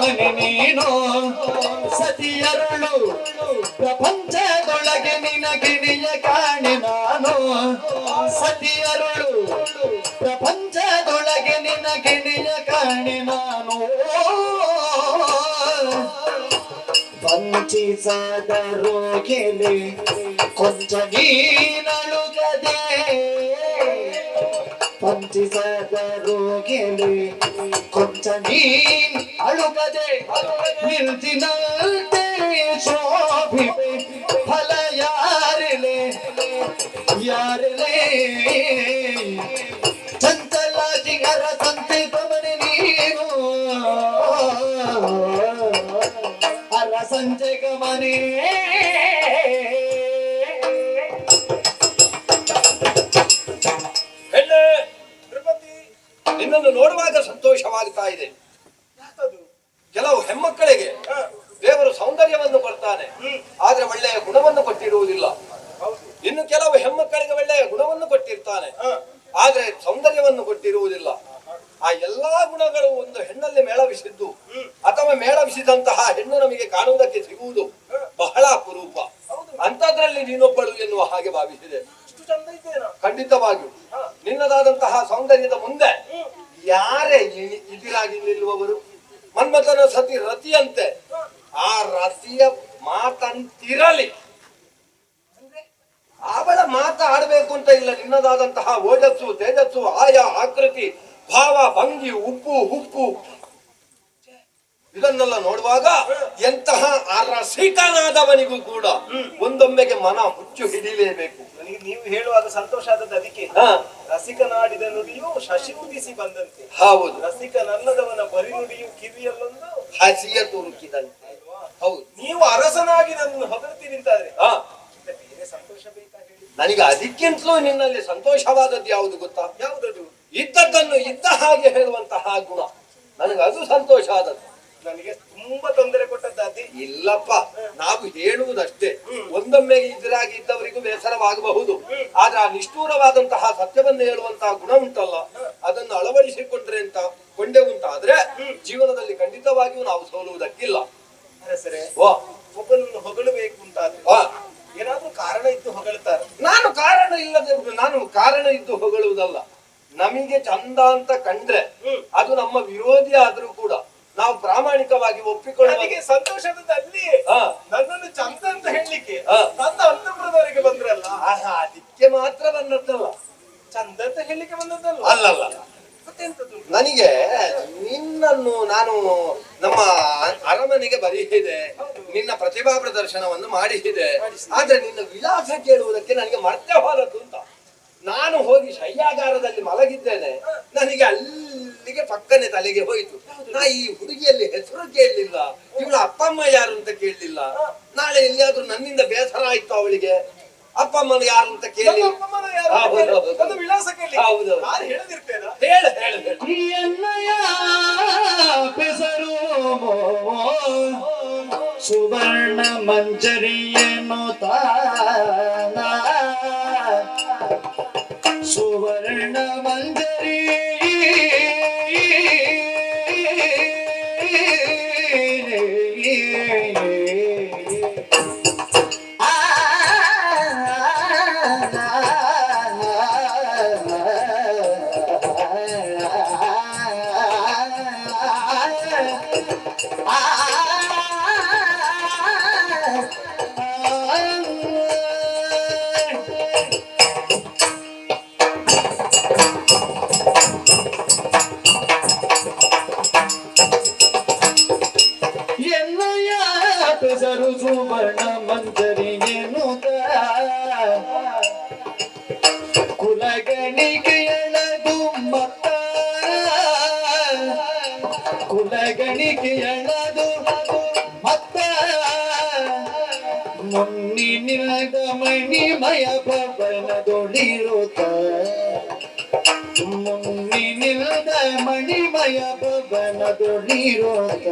ಮನೆ ನೀನು ಸತಿಯರುಳು ಪ್ರಪಂಚದೊಳಗೆ ನಿನಗಿಣಿಯ ಕಾಣೆ ನಾನು ಸತಿಯರುಳು ಪ್ರಪಂಚದೊಳಗೆ ನಿನಗಿಣಿಯ ಕಾಣೆ ನಾನು ವಂಚಿಸದ ರೋಗಿಲೆ ಕೊಂಚ ನೀನಳುಗದೆ ವಂಚಿಸದ ರೋಗಿಲೆ ಕೊಂಚ ನೀನ್ ಅಳುಗದೆ ನಿಲ್ತಿನಂತೆ ಶೋಭಿವೆ ಫಲ ಯಾರಿಲೆ ಯಾರಿಲೆ ಚಂಚಲ ಜಿಗರ ಸಂತಿತ ಮನೆ ನೀನು ಅರ ಸಂಜೆ ಗಮನೆ ನಿನ್ನನ್ನು ನೋಡುವಾಗ ಸಂತೋಷವಾಗ್ತಾ ಇದೆ. ಕೆಲವು ಹೆಮ್ಮಕ್ಕಳಿಗೆ ದೇವರು ಸೌಂದರ್ಯವನ್ನು ಕೊಡ್ತಾನೆ, ಆದ್ರೆ ಒಳ್ಳೆಯ ಗುಣವನ್ನು ಕೊಟ್ಟಿರುವುದಿಲ್ಲ. ಇನ್ನು ಕೆಲವು ಹೆಮ್ಮಕ್ಕಳಿಗೆ ಒಳ್ಳೆಯ ಗುಣವನ್ನು ಕೊಟ್ಟಿರ್ತಾನೆ, ಆದ್ರೆ ಸೌಂದರ್ಯವನ್ನು ಕೊಟ್ಟಿರುವುದಿಲ್ಲ. ಆ ಎಲ್ಲಾ ಗುಣಗಳು ಒಂದು ಹೆಣ್ಣಲ್ಲಿ ಮೇಳವಿಸಿದ್ದು ಅಥವಾ ಮೇಳವಿಸಿದಂತಹ ಹೆಣ್ಣು ನಮಗೆ ಕಾಣುವುದಕ್ಕೆ ಸಿಗುವುದು ಬಹಳ ಅಪರೂಪ. ಅಂತದ್ರಲ್ಲಿ ನೀನೊಬ್ಬಳು ಎನ್ನುವ ಹಾಗೆ ಭಾವಿಸಿದೆ. ಖಂಡಿತವಾಗಿಯೂ ನಿನ್ನದಾದಂತಹ ಸೌಂದರ್ಯದ ಮುಂದೆ ಯಾರೇ ಇದಿರಾಗಿ ನಿಲ್ಲುವವರು? ಮನ್ಮಥನ ಸತಿ ರತಿಯಂತೆ ಆ ರತಿಯ ಮಾತಂತಿರಲಿ, ಅವಳ ಮಾತಾಡಬೇಕು ಅಂತ ಇಲ್ಲ. ನಿನ್ನದಾದಂತಹ ಓಜಸ್ಸು, ತೇಜಸ್ಸು, ಆಯಾ ಆಕೃತಿ, ಭಾವ, ಭಂಗಿ, ಉಪ್ಪು ಇದನ್ನೆಲ್ಲ ನೋಡುವಾಗ ಎಂತಹ ಆ ರಸಿಕನಾದವನಿಗೂ ಕೂಡ ಒಂದೊಮ್ಮೆಗೆ ಮನ ಹುಚ್ಚು ಹಿಡಿಲೇಬೇಕು. ನೀವು ಹೇಳುವಾಗ ಸಂತೋಷ ಆದದ್ದು ಅದಕ್ಕೆ. ರಸಿಕನಾಡಿದ ನುಡಿಯು ಶಶಿ ಉದಿಸಿ ಬಂದಂತೆ. ಹೌದು, ರಸಿಕನಲ್ಲದವನ ಬರಿ ನುಡಿಯು ಕಿವಿಯಲ್ಲೊಂದು ಹಸಿಯ ತುರುಕಿದಂತೆ. ಹೌದು, ನೀವು ಅರಸನಾಗಿ ನನ್ನ ಹೊಗಳ್ತೀರಿ ಅಂತಾದ್ರೆ ಬೇರೆ ಸಂತೋಷ ಬೇಕಾ ಹೇಳಿ? ನನಗೆ ಅದಕ್ಕಿಂತಲೂ ನಿನ್ನಲ್ಲಿ ಸಂತೋಷವಾದದ್ದು ಯಾವುದು ಗೊತ್ತಾ? ಯಾವುದದು? ಇದ್ದದ್ದನ್ನು ಇದ್ದ ಹಾಗೆ ಹೇಳುವಂತಹ ಗುಣ. ನನಗೆ ಅದು ಸಂತೋಷ ಆದದ್ದು. ನನಗೆ ತುಂಬಾ ತೊಂದರೆ ಕೊಟ್ಟದ್ದಾದಿ ಇಲ್ಲಪ್ಪ, ನಾವು ಹೇಳುವುದಷ್ಟೇ. ಒಂದೊಮ್ಮೆ ಇದ್ರಾಗಿ ಇದ್ದವರಿಗೂ ಬೇಸರವಾಗಬಹುದು, ಆದ್ರೆ ಆ ನಿಷ್ಠೂರವಾದಂತಹ ಸತ್ಯವನ್ನು ಹೇಳುವಂತಹ ಗುಣ ಉಂಟಲ್ಲ, ಅದನ್ನು ಅಳವಡಿಸಿಕೊಂಡ್ರೆ ಅಂತ ಕೊಂಡೆವುಂಟಾದ್ರೆ ಜೀವನದಲ್ಲಿ ಖಂಡಿತವಾಗಿಯೂ ನಾವು ಸೋಲುವುದಕ್ಕಿಲ್ಲ. ಸರಿ, ಒಬ್ಬನನ್ನು ಹೊಗಳಬೇಕು ಅಂತಾದ್ರೆ ಏನಾದ್ರೂ ಕಾರಣ ಇದ್ದು ಹೊಗಳ್ತಾರೆ. ನಾನು ಕಾರಣ ಇದ್ದು ಹೊಗಳುವುದಲ್ಲ. ನಮಗೆ ಚಂದ ಅಂತ ಕಂಡ್ರೆ ಅದು ನಮ್ಮ ವಿರೋಧಿ ಆದ್ರೂ ಕೂಡ ನಾವು ಪ್ರಾಮಾಣಿಕವಾಗಿ ಒಪ್ಪಿಕೊಳ್ಳುವ ಸಂತೋಷದ ಅಲ್ಲಿ ನನ್ನನ್ನು ಚಂದ ಅಂತ ಹೇಳಲಿಕ್ಕೆ ನನ್ನ ಅಂತಃಪುರದವರೆಗೆ ಬಂದ್ರಲ್ಲ, ಅದಕ್ಕೆ ಮಾತ್ರ ಬಂದದ್ದಲ್ಲ. ಚಂದ ಅಂತ ಹೇಳಲಿಕ್ಕೆ ಬಂದದ್ದಲ್ಲ. ಅಲ್ಲಲ್ಲ, ನನಗೆ ನಿನ್ನನ್ನು ನಾನು ನಮ್ಮ ಅರಮನೆಗೆ ಬರೀಹಿದೆ, ನಿನ್ನ ಪ್ರತಿಭಾ ಪ್ರದರ್ಶನವನ್ನು ಮಾಡಿಸಿದೆ, ಆದ್ರೆ ನಿನ್ನ ವಿಳಾಸ ಕೇಳುವುದಕ್ಕೆ ನನಗೆ ಮರ್ತೆ ಹೋದದ್ದು ಅಂತ. ನಾನು ಹೋಗಿ ಶಯ್ಯಾಗಾರದಲ್ಲಿ ಮಲಗಿದ್ದೇನೆ, ನನಗೆ ಅಲ್ಲಿಗೆ ಪಕ್ಕನೆ ತಲೆಗೆ ಹೋಯಿತು. ನಾ ಈ ಹುಡುಗಿಯಲ್ಲಿ ಹೆಸರು ಕೇಳಲಿಲ್ಲ, ಇವಳ ಅಪ್ಪ ಅಮ್ಮ ಯಾರು ಅಂತ ಕೇಳಲಿಲ್ಲ. ನಾಳೆ ಎಲ್ಲಿಯಾದ್ರೂ ನನ್ನಿಂದ ಬೇಸರ ಆಯ್ತು ಅವಳಿಗೆ, ಅಪ್ಪ ಅಮ್ಮನ ಯಾರು ಅಂತ ಕೇಳಿ ವಿಳಾಸ ಕೇಳಿ ಪೆಸರು ಸುವರ್ಣ ಮಂಜರಿಯನ್ನು ತಾನ ಸುವರ್ಣ ಮಂಜರಿ ಪೆಸರು ಸುವರ್ಣ ಮಂಜರಿಯನ್ನು ಕುಲಗಣಿಕೆಯಳದು ಮತ್ತ ಕುಲಗಣಿಕೆಯಳದು ಮತ್ತ ಮುನ್ನಿನಿಲ್ಲದ ಮಣಿಮಯ ಭವನದೊಳಿರುತ್ತ ಮುನ್ನಿನಿಲ್ಲದ ಮಣಿಮಯ ಭವನದೊಳಿರುತ್ತ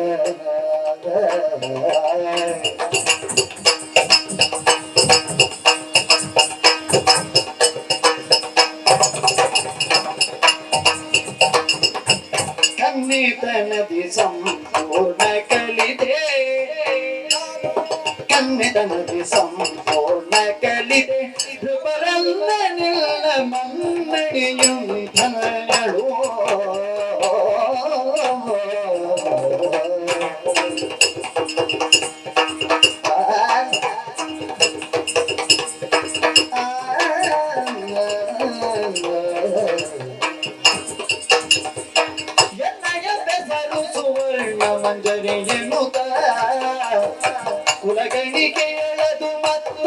ಕನ್ನಿತ ನದಿ ಸಂಪೂರ್ಣ ನಿಧನದಿ ಸಂಪೂರ್ಣ ಕಲಿದೆ ಧ್ರುವರಲ್ಲ ನಿಲ್ಲ ಮನ್ನಡಿಯುಂಧನಗಳು ಮಂಜರಿ ಎನ್ನುತ್ತ ಕುಲಗಣಿಗೆ ಎಳೆದು ಮತ್ತ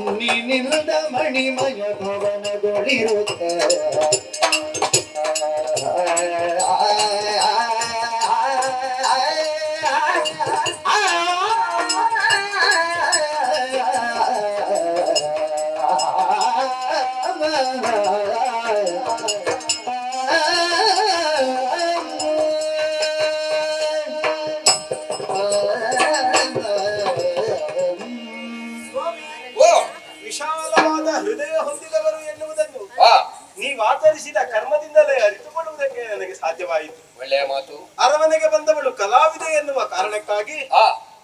ಮುನ್ನಿನಿಂದ ಮಣಿಮಯ ಭವನಗೊಳಿರುತ್ತ ವಿಶಾಲವಾದ ಹೃದಯ ಹೊಂದಿದವರು ಎನ್ನುವುದನ್ನು ನೀವು ಆಚರಿಸಿದ ಕರ್ಮದಿಂದಲೇ ಅರಿತುಕೊಳ್ಳುವುದಕ್ಕೆ ನನಗೆ ಸಾಧ್ಯವಾಯಿತು. ಒಳ್ಳೆಯ ಮಾತು. ಅರಮನೆಗೆ ಬಂದವಳು ಕಲಾವಿದೆ ಎನ್ನುವ ಕಾರಣಕ್ಕಾಗಿ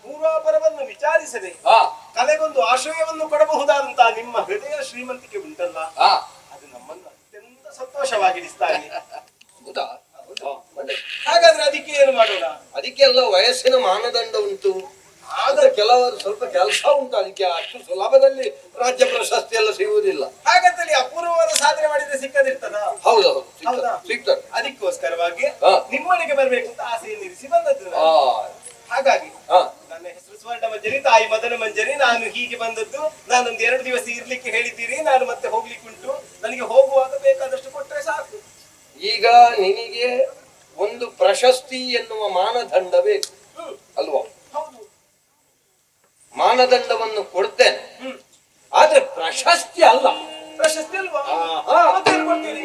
ಪೂರ್ವಾಪರವನ್ನು ವಿಚಾರಿಸದೆ ಕಲೆಗೊಂದು ಆಶ್ರಯವನ್ನು ಕೊಡಬಹುದಾದಂತಹ ನಿಮ್ಮ ಹೃದಯ ಶ್ರೀಮಂತಿಕೆ ಉಂಟಲ್ಲ, ಅದು ನಮ್ಮನ್ನು ಅತ್ಯಂತ ಸಂತೋಷವಾಗಿಡಿಸ್ತಾ ಇದೆ. ಹಾಗಾದ್ರೆ ಅದಕ್ಕೆ ಏನು ಮಾಡೋಣ? ಅದಕ್ಕೆ ಎಲ್ಲ ವಯಸ್ಸಿನ ಮಾನದಂಡ ಉಂಟು. ಆದ್ರೆ ಕೆಲವರು ಸ್ವಲ್ಪ ಕೆಲಸ ಉಂಟು. ಅದಕ್ಕೆ ಅಷ್ಟು ಸುಲಭದಲ್ಲಿ ರಾಜ್ಯ ಪ್ರಶಸ್ತಿ ಎಲ್ಲ ಸಿಗುವುದಿಲ್ಲ. ಹಾಗಾದಲ್ಲಿ ಅಪೂರ್ವವಾದ ಸಾಧನೆ ಮಾಡಿದ್ರೆ ಸಿಕ್ಕದಿರ್ತದ? ಹೌದೌದು, ಸಿಗ್ತದೆ. ಅದಕ್ಕೋಸ್ಕರವಾಗಿ ನಿಮ್ಮನೆಗೆ ಬರ್ಬೇಕು ಅಂತ ಆಸೆಯನ್ನು ಇರಿಸಿ ಬಂದದ್ದು. ಹಾಗಾಗಿ ನನ್ನ ಹೆಸರು ಸ್ವರ್ಣ ಮಂಜರಿ, ತಾಯಿ ಮದನ ಮಂಜರಿ. ನಾನು ಹೀಗೆ ಬಂದದ್ದು. ನಾನೊಂದು 2 ದಿವಸ ಇರ್ಲಿಕ್ಕೆ ಹೇಳಿದ್ದೀರಿ, ನಾನು ಮತ್ತೆ ಹೋಗ್ಲಿಕ್ಕೆ ಉಂಟು. ನನಗೆ ಹೋಗುವಾಗ ಬೇಕಾದಷ್ಟು ಕೊಟ್ಟರೆ ಸಾಕು. ಈಗ ನಿನಗೆ ಒಂದು ಪ್ರಶಸ್ತಿ ಎನ್ನುವ ಮಾನದಂಡ ಬೇಕು ಅಲ್ವಾ? ಮಾನದಂಡವನ್ನು ಕೊಡ್ತೇನೆ, ಆದ್ರೆ ಪ್ರಶಸ್ತಿ ಅಲ್ಲ. ಪ್ರಶಸ್ತಿ ಅಲ್ವಾ?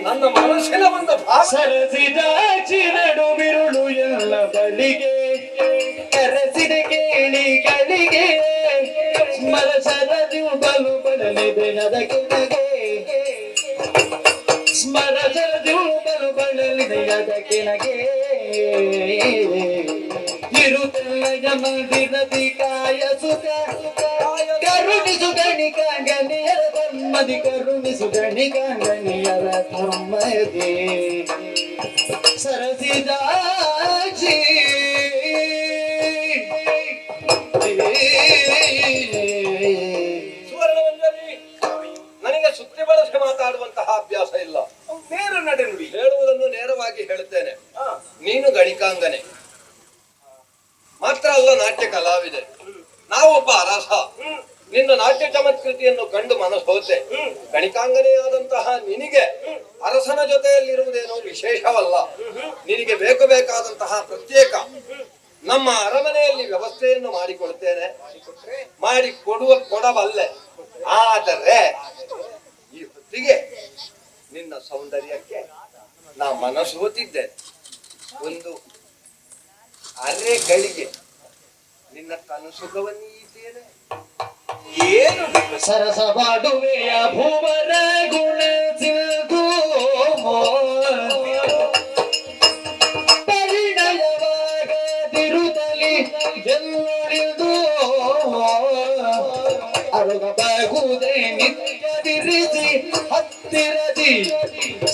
ನನ್ನ ಮನಸ್ಸಿನ ಒಂದು ಭಾವ. ಸರಸಿದ ಚಿರಡು ಬಿರುಳು ಎಲ್ಲ ಬಳಿಗೆ ಕರೆಸಿದ ಕೇಳಿಗಳಿಗೆ ಸ್ಮರಸರದು ಬಲು ಬಡಲಿದೆ ಅದಕ್ಕೆ ಸ್ಮರಸರದು ಬಲು ಬಡಲಿದೆ ಅದಕ್ಕೆ ಇರುತ್ತಲ್ಲ ಮಂದಿರದಿ ಕಾಯ ಸುಖ ಕರುಣಿಸು ಗಣಿಕಾಂಗನಿಯರ ಧರ್ಮದಿ ಕರುಣಿಸು ಗಣಿಕಾಂಗನಿಯರ ಧರ್ಮದಿ ಸರಸಿದಾಜಿ ನನಗೆ ಸುತ್ತಿ ಬಳಸಿ ಮಾತಾಡುವಂತಹ ಅಭ್ಯಾಸ ಇಲ್ಲ. ನೇರ ನಡೆ ನುಡಿ ಹೇಳುವುದನ್ನು ನೇರವಾಗಿ ಹೇಳುತ್ತೇನೆ. ನೀನು ಗಣಿಕಾಂಗನೆ ಮಾತ್ರ ಅಲ್ಲ, ನಾಟ್ಯ ಕಲಾವಿದೆ. ನಾವೊಬ್ಬ ಅರಸ. ನಿನ್ನ ನಾಟ್ಯ ಚಮತ್ಕೃತಿಯನ್ನು ಕಂಡು ಮನಸ್ಸೋತೆ. ಗಣಿಕಾಂಗನೆಯಾದಂತಹ ನಿನಗೆ ಅರಸನ ಜೊತೆಯಲ್ಲಿರುವುದೇನೋ ವಿಶೇಷವಲ್ಲ. ನಿನಗೆ ಬೇಕಾದಂತಹ ಪ್ರತ್ಯೇಕ ನಮ್ಮ ಅರಮನೆಯಲ್ಲಿ ವ್ಯವಸ್ಥೆಯನ್ನು ಮಾಡಿಕೊಡ್ತೇನೆ, ಕೊಡಬಲ್ಲೆ. ಆದರೆ ಈ ಹೊತ್ತಿಗೆ ನಿನ್ನ ಸೌಂದರ್ಯಕ್ಕೆ ನಾ ಮನಸ್ಸೋತಿದ್ದೇನೆ. ಒಂದು ಅರೆ ಗಳಿಗೆ ನಿನ್ನ ಕನಸುಖವನ್ನು ಇದ್ದೇನೆ. ಏನು ಸರಸವಾಡುವೆಯ ಭೂವರ ಗುಣ ಸಿಲ್ದು ಪರಿಣಯವಾಗದಿರುತ್ತಲಿ ಎಲ್ಲರಿದು ಅರುಗಬಾಗುವುದೇ ನಿತ್ಯವಿರಿಸಿ ಹತ್ತಿರದಿ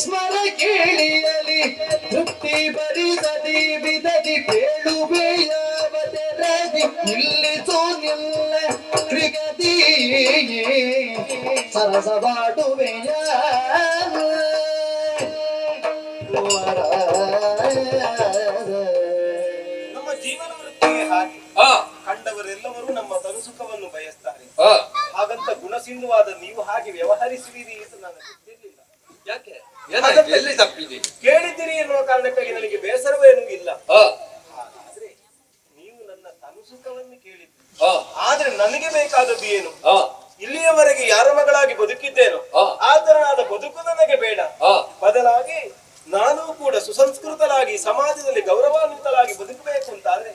ಸ್ಮರ ಕೇಳಿಯಲಿ ತೃಪ್ತಿ ಭರಿಸದಿ ಬಿದದಿ ಬೇಳುವೆಯಾವದರದಿ ನಿಲ್ಲಿಸು ನಿಲ್ಲ ಕ್ರಿಗದಿ ಸರಸವಾಡುವೆಯ ನಮ್ಮ ಜೀವನ ವೃತ್ತಿಗೆ ಹಾಗೆ ಕಂಡವರೆಲ್ಲವರು ನಮ್ಮ ತನುಸುಖವನ್ನು ಬಯಸ್ತಾರೆ. ಹಾಗಂತ ಗುಣಸಿಂಧುವಾದ ನೀವು ಹಾಗೆ ವ್ಯವಹರಿಸುವಿರಿ ಅಂತ ನಾನು ಗೊತ್ತಿರಲಿಲ್ಲ. ಯಾಕೆ? ಎಲ್ಲಿ ತಪ್ಪಿದೆ? ಕೇಳಿದ್ದೀರಿ ಎನ್ನುವ ಕಾರಣಕ್ಕಾಗಿ ನನಗೆ ಬೇಸರವೇನೂ ಇಲ್ಲ. ಆದ್ರೆ ನೀವು ನನ್ನ ತನುಸುಖವನ್ನು ಕೇಳಿದ್ರಿ. ಆದ್ರೆ ನನಗೆ ಬೇಕಾದದ್ದು ಏನು? ಇಲ್ಲಿಯವರೆಗೆ ಯಾರ ಮಗಳಾಗಿ ಬದುಕಿದ್ದೇನೋ ಆ ತರನಾದ ಬದುಕು ನನಗೆ ಬೇಡ. ಬದಲಾಗಿ ನಾನು ಕೂಡ ಸುಸಂಸ್ಕೃತರಾಗಿ ಸಮಾಜದಲ್ಲಿ ಗೌರವಾನ್ವಿತರಾಗಿ ಬದುಕಬೇಕು ಅಂತಾದ್ರೆ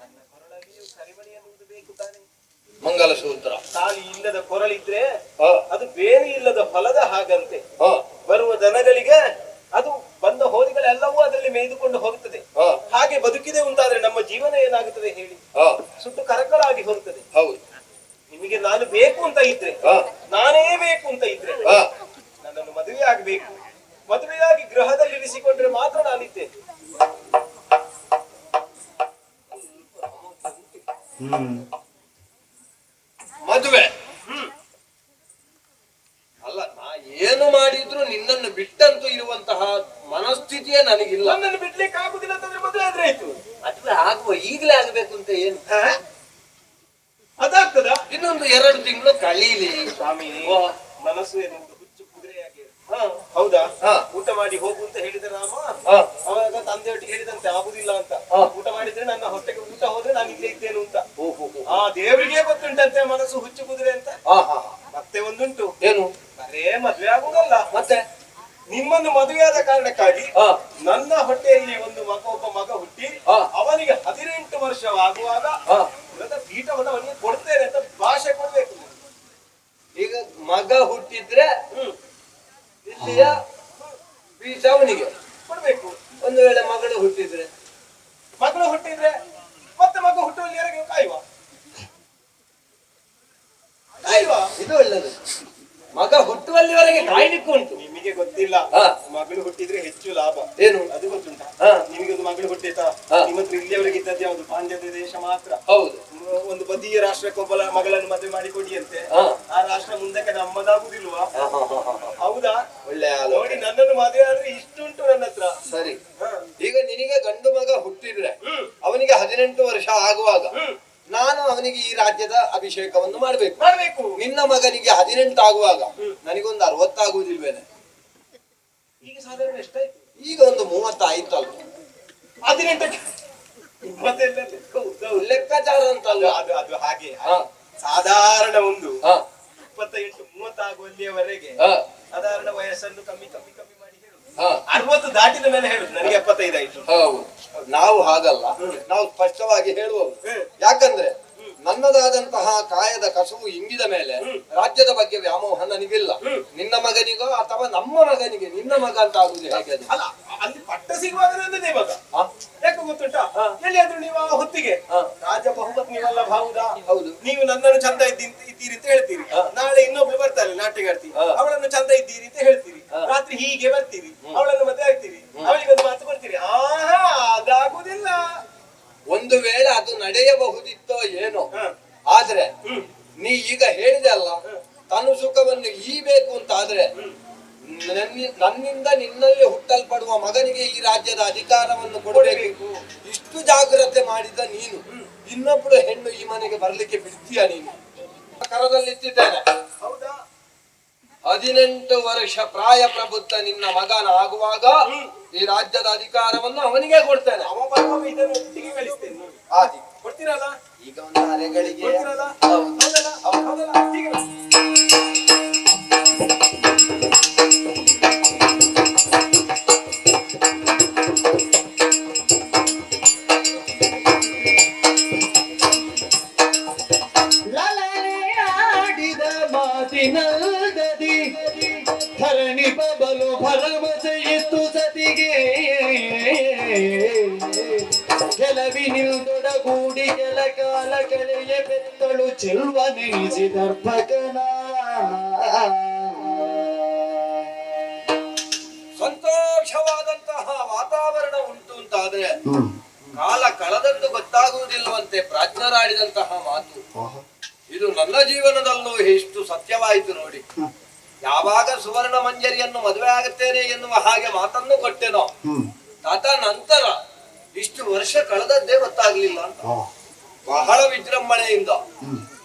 ನನ್ನ ಕೊರಳಲ್ಲಿಯೂ ಕರಿಮಣಿ ಅನ್ನುವುದು ಬೇಕು ತಾನೆ. ಮಂಗಲಸೂತ್ರ ತಾಲಿ ಇಲ್ಲದ ಕೊರಳಿದ್ರೆ ಅದು ಬೇರೆ ಇಲ್ಲದ ಹೊಲದ ಹಾಗಂತೆ. ಬರುವ ದನಗಳಿಗೆ ಅದು ಬಂದ ಹೋರಿಗಳೆಲ್ಲವೂ ಅದರಲ್ಲಿ ಮೇಯ್ದುಕೊಂಡು ಹೋಗುತ್ತದೆ. ಹಾಗೆ ಬದುಕಿದೆ ಉಂಟಾದ್ರೆ ನಮ್ಮ ಜೀವನ ಏನಾಗುತ್ತದೆ ಹೇಳಿ? ಹಾ ಸುಟ್ಟು ಕರಕಲಾಗಿ ಹೋಗ್ತದೆ. ಹೌದು. ನಿಮಗೆ ನಾನು ಬೇಕು ಅಂತ ಇದ್ರೆ, ಹಾ ನಾನೇ ಬೇಕು ಅಂತ ಇದ್ರೆ ಹಾ ನನ್ನನ್ನು ಮದುವೆ ಆಗ್ಬೇಕು. ಮದುವೆಯಾಗಿ ಗೃಹದಲ್ಲಿ ಇರಿಸಿಕೊಂಡ್ರೆ ಮಾತ್ರ ನಾನಿದ್ದೇನೆ. ಮದುವೆ ಅಲ್ಲ, ನಾ ಏನು ಮಾಡಿದ್ರು ನಿನ್ನನ್ನು ಬಿಟ್ಟಂತೂ ಇರುವಂತಹ ಮನಸ್ಥಿತಿಯೇ ನನಗಿಲ್ಲ. ನನ್ನನ್ನು ಬಿಡ್ಲಿಕ್ಕೆ ಆಗುದಿಲ್ಲ ಅಂತಂದ್ರೆ ಮದುವೆ ಆದ್ರೆ ಆಯ್ತು. ಮದುವೆ ಆಗುವ ಈಗಲೇ ಆಗಬೇಕು ಅಂತ ಏನು? ಅದಾಗ್ತದ? ಇನ್ನೊಂದು 2 ತಿಂಗಳು ಕಳೀಲಿ ಸ್ವಾಮಿ. ಓ. ಮನಸ್ಸು ಎನ್ನುವುದು ಹುಚ್ಚು ಕುದುರೆಯಾಗಿ. ಹೌದಾ? ಊಟ ಮಾಡಿ ಹೋಗು ಅಂತ ಹೇಳಿದ ರಾಮ ಅವಾಗ ತಂದೆಯೊಟ್ಟಿಗೆ ಹೇಳಿದಂತೆ ಆಗುದಿಲ್ಲ ಅಂತ. ಊಟ ಮಾಡಿದ್ರೆ ನನ್ನ ಹೊಟ್ಟೆಗೆ ಊಟ ಹೋದ್ರೆ ನಾನು ಇಲ್ಲೇ ಇದ್ದೇನು ಅಂತ. ಆ ದೇವರಿಗೆ ಗೊತ್ತುಂಟಂತೆ ಮನಸ್ಸು ಹುಚ್ಚು ಕುದುರೆ ಅಂತ. ಮತ್ತೆ ಒಂದುಂಟು, ಏನು? ಬರೇ ಮದ್ವೆ ಆಗುದಲ್ಲ, ಮತ್ತೆ ನಿಮ್ಮನ್ನು ಮದುವೆಯಾದ ಕಾರಣಕ್ಕಾಗಿ ನನ್ನ ಹೊಟ್ಟೆಯಲ್ಲಿ ಒಬ್ಬ ಮಗ ಹುಟ್ಟಿ ಅವನಿಗೆ 18 ವರ್ಷವಾಗುವಾಗ ಪೀಠವನ್ನು ಅವನಿಗೆ ಕೊಡ್ತೇನೆ ಅಂತ ಭಾಷೆ ಕೊಡ್ಬೇಕು. ಈಗ ಮಗ ಹುಟ್ಟಿದ್ರೆ ಇಲ್ಲಿಯ ಬೀಜ ಅವನಿಗೆ ಕೊಡ್ಬೇಕು. ಒಂದು ವೇಳೆ ಮಗಳು ಹುಟ್ಟಿದ್ರೆ ಮತ್ತೆ ಮಗ ಹುಟ್ಟುವಲ್ಲಿವರೆಗೆ ಕಾಯುವ. ಇದು ಒಳ್ಳೆದು. ಮಗ ಹುಟ್ಟುವಲ್ಲಿವರೆಗೆ ಕಾಯ್ಲಿಕ್ಕೆ ಉಂಟು. ನಿಮಗೆ ಗೊತ್ತಿಲ್ಲ, ಮಗಳು ಹುಟ್ಟಿದ್ರೆ ಹೆಚ್ಚು ಲಾಭ. ಏನು ಅದು ಗೊತ್ತುಂಟಾ? ನಿಮಗೆ ಒಂದು ಮಗಳು ಹುಟ್ಟಿತಾ? ನಿಮ್ಮ ಹತ್ರ ಇಲ್ಲಿಯವರೆಗೆ ಇದ್ದದ್ದು ಯಾವುದು? ಪಾಂಡ್ಯದ ದೇಶ ಮಾತ್ರ. ಹೌದು. ಒಂದು ಬದಿಯ ರಾಷ್ಟ್ರಕ್ಕೊಬ್ಬ ಮಗಳನ್ನು ಮದುವೆ ಮಾಡಿ ಕೊಡಿಯಂತೆ. ಆ ರಾಷ್ಟ್ರ ಮುಂದಕ್ಕೆ ನಮ್ಮದಾಗುದಿಲ್ವಾ? ಹೌದಾ? ಒಳ್ಳೆ ನೋಡಿ, ನನ್ನನ್ನು ಮದುವೆ ಆದ್ರೆ ಇಷ್ಟುಂಟು ನನ್ನ ಹತ್ರ. ಸರಿ. ಈಗ ನಿನಗೆ ಗಂಡು ಮಗ ಹುಟ್ಟಿದ್ರೆ ಅವನಿಗೆ 18 ವರ್ಷ ಆಗುವಾಗ ನಾನು ಅವನಿಗೆ ಈ ರಾಜ್ಯದ ಅಭಿಷೇಕವನ್ನು ಮಾಡಬೇಕು. ನಿನ್ನ ಮಗನಿಗೆ 18 ಆಗುವಾಗ ನನಗೊಂದು 60 ಆಗುವುದಿಲ್ವೇನೆ? ಈಗ ಸಾಧಾರಣ ಎಷ್ಟಾಯ್ತು? ಈಗ ಒಂದು 30 ಆಯ್ತಲ್ಲ. 18ಕ್ಕೆ ಲೆಕ್ಕಾಚಾರ ಅಂತಲ್ವ ಅದು ಹಾಗೆ. ಸಾಧಾರಣ ಒಂದು 28-30 ಆಗುವಲ್ಲಿಯವರೆಗೆ ಸಾಧಾರಣ ವಯಸ್ಸನ್ನು ಕಮ್ಮಿ ಮಾಡಿ ಹೇಳುದು. 60 ದಾಟಿದ ಮೇಲೆ ಹೇಳುದು ನನಗೆ 75 ಆಯ್ತು. ಹೌದು. ನಾವು ಹಾಗಲ್ಲ, ನಾವು ಸ್ಪಷ್ಟವಾಗಿ ಹೇಳುವವರು. ಯಾಕಂದ್ರೆ ನನ್ನದಾದಂತಹ ಕಾಯದ ಕಸುವು ಇಂಗಿದ ಮೇಲೆ ರಾಜ್ಯದ ಬಗ್ಗೆ ವ್ಯಾಮೋಹ ನನಗಿಲ್ಲ. ನಿನ್ನ ಮಗನಿಗೋ ಅಥವಾ ನಮ್ಮ ಮಗನಿಗೆ ನಿನ್ನ ಮಗ ಅಂತ ಆಗುದು ಹೇಗೆ? ಅದು ಅಲ್ಲ, ಅಲ್ಲಿ ಪಟ್ಟ ಸಿಗುವಾಗ ನನ್ನದೇ ಮಗ. ಯಾಕೆ ಗೊತ್ತುಂಟಾ? ಎಲ್ಲಿಯಾದ್ರೂ ನೀವು ಆ ಹೊತ್ತಿಗೆ ರಾಜ ಬಹುಪತ್ನಿವಲ್ಲ ಭಾವುದಾ? ಹೌದು. ನೀವು ನನ್ನನ್ನು ಚಂದ ಇದ್ದೀರಿ ಅಂತ ಹೇಳ್ತೀರಿ. ನಾಳೆ ಇನ್ನೊಬ್ಳು ಬರ್ತಾಳೆ ನಾಟ್ಯಗಾರ್ತಿ, ಅವಳನ್ನು ಚಂದ ಇದ್ದೀರಿ ಅಂತ ಹೇಳ್ತೀರಿ. ರಾತ್ರಿ ಹೀಗೆ ಬರ್ತೀರಿ, ಅವಳನ್ನು ಮದುವೆ ಆಗ್ತೀರಿ, ಅವಳಿಗೊಂದು ಮಾತು ಬರ್ತೀರಿ. ಅದಾಗುದಿಲ್ಲ. ಒಂದು ವೇಳೆ ಅದು ನಡೆಯಬಹುದಿತ್ತೋ ಏನೋ. ಆದ್ರೆ ನೀ ಈಗ ಹೇಳಿದೆ ಅಲ್ಲ, ತನು ಸುಖವನ್ನು ಈಬೇಕು ಅಂತ ಆದ್ರೆ ನನ್ನಿಂದ ನಿನ್ನಲ್ಲಿ ಹುಟ್ಟಲ್ಪಡುವ ಮಗನಿಗೆ ಈ ರಾಜ್ಯದ ಅಧಿಕಾರವನ್ನು ಕೊಡಬೇಕು. ಇಷ್ಟು ಜಾಗ್ರತೆ ಮಾಡಿದ ನೀನು ಇನ್ನೊಬ್ಬಳು ಹೆಣ್ಣು ಈ ಮನೆಗೆ ಬರ್ಲಿಕ್ಕೆ ಬಿಡ್ತೀಯ? ನೀನು ಕರದಲ್ಲಿಟ್ಟಿದ್ದೇನೆ. 18 ವರ್ಷ ಪ್ರಾಯ ಪ್ರಬುದ್ಧ ನಿನ್ನ ಮಗನಾಗುವಾಗ ಈ ರಾಜ್ಯದ ಅಧಿಕಾರವನ್ನು ಅವನಿಗೆ ಕೊಡ್ತೇನೆ. ಅವ ಬರುವ ಇದನ್ನು ಒಟ್ಟಿಗೆ ಕಳಿಸ್ತೇನೆ. ಕೊಡ್ತೀರಲ್ಲ? ಈಗ ಒಂದು ಅರೆಗಳಿಗೆ ಕೊಡ್ತೀರಲ್ಲ? ಹೌದಲ್ಲ? ಹೀಗೆ ಆಡಿದ ಮಾತಿನಲ್ಲದಿ ಧರಣಿ ಬಬಲು ಭರವಸೆ ಇತ್ತು ಸತಿಗೆ ಕೆಲವಿನಿಲ್ದೊಡಗೂಡಿ ಕೆಲ ಕಾಲ ಕಳೆಯ ಬೆತ್ತಳು ಚೆಲ್ವ ನೆನೆಸಿದರ್ಭಕನ. ಸಂತೋಷವಾದಂತಹ ವಾತಾವರಣ ಉಂಟು ಅಂತಾದ್ರೆ ಕಾಲ ಕಳೆದದ್ದು ಗೊತ್ತಾಗುವುದಿಲ್ಲವಂತೆ ಪ್ರಾಜ್ಞರಾಡಿದಂತಹ ಮಾತು. ಇದು ನನ್ನ ಜೀವನದಲ್ಲೂ ಎಷ್ಟು ಸತ್ಯವಾಯಿತು ನೋಡಿ. ಯಾವಾಗ ಸುವರ್ಣ ಮಂಜರಿಯನ್ನು ಮದುವೆ ಆಗುತ್ತೇನೆ ಎನ್ನುವ ಹಾಗೆ ಮಾತನ್ನು ಕೊಟ್ಟೆನೋ, ತದ ನಂತರ ಇಷ್ಟು ವರ್ಷ ಕಳೆದದ್ದೇ ಗೊತ್ತಾಗ್ಲಿಲ್ಲ ಅಂತ ಬಹಳ ವಿಜೃಂಭಣೆಯಿಂದ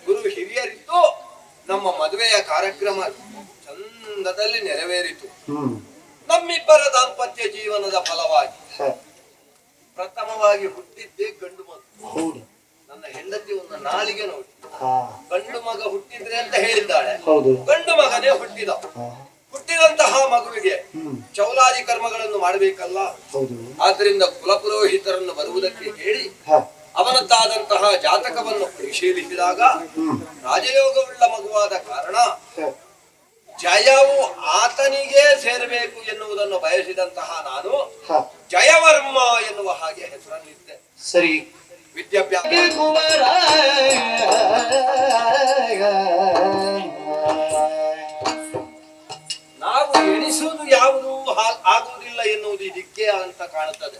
ಗುರು ಹಿರಿಯರಿದ್ದು ನಮ್ಮ ಮದುವೆಯ ಕಾರ್ಯಕ್ರಮ ಚಂದದಲ್ಲಿ ನೆರವೇರಿತು. ನಮ್ಮಿಬ್ಬರ ದಾಂಪತ್ಯ ಜೀವನದ ಫಲವಾಗಿ ಪ್ರಥಮವಾಗಿ ಹುಟ್ಟಿದ್ದೇ ಗಂಡು ಮಗ. ನನ್ನ ಹೆಂಡತಿ ಒಂದು ನಾಲಿಗೆ ನೋಡಿ, ಗಂಡು ಮಗ ಹುಟ್ಟಿದ್ರೆ ಅಂತ ಹೇಳಿದ್ದಾಳೆ. ಗಂಡು ಮಗನೇ ಹುಟ್ಟಿದ. ಹುಟ್ಟಿದಂತಹ ಮಗುವಿಗೆ ಚೌಲಾದಿ ಕರ್ಮಗಳನ್ನು ಮಾಡಬೇಕಲ್ಲ. ಆದ್ರಿಂದ ಕುಲಪುರೋಹಿತರನ್ನು ಬರುವುದಕ್ಕೆ ಹೇಳಿ ಅವನದ್ದಾದಂತಹ ಜಾತಕವನ್ನು ಪರಿಶೀಲಿಸಿದಾಗ ರಾಜಯೋಗವುಳ್ಳ ಮಗುವಾದ ಕಾರಣ ಜಯವು ಆತನಿಗೆ ಸೇರಬೇಕು ಎನ್ನುವುದನ್ನು ಬಯಸಿದಂತಹ ನಾನು ಜಯವರ್ಮ ಎನ್ನುವ ಹಾಗೆ ಹೆಸರನ್ನು ಸರಿ ವಿದ್ಯಾಭ್ಯಾಸ ಕುವರ ನಾವು ಎಣಿಸುವುದು ಯಾವುದು ಆಗುವುದಿಲ್ಲ ಎನ್ನುವುದು ಇದಕ್ಕೆ ಅಂತ ಕಾಣುತ್ತದೆ.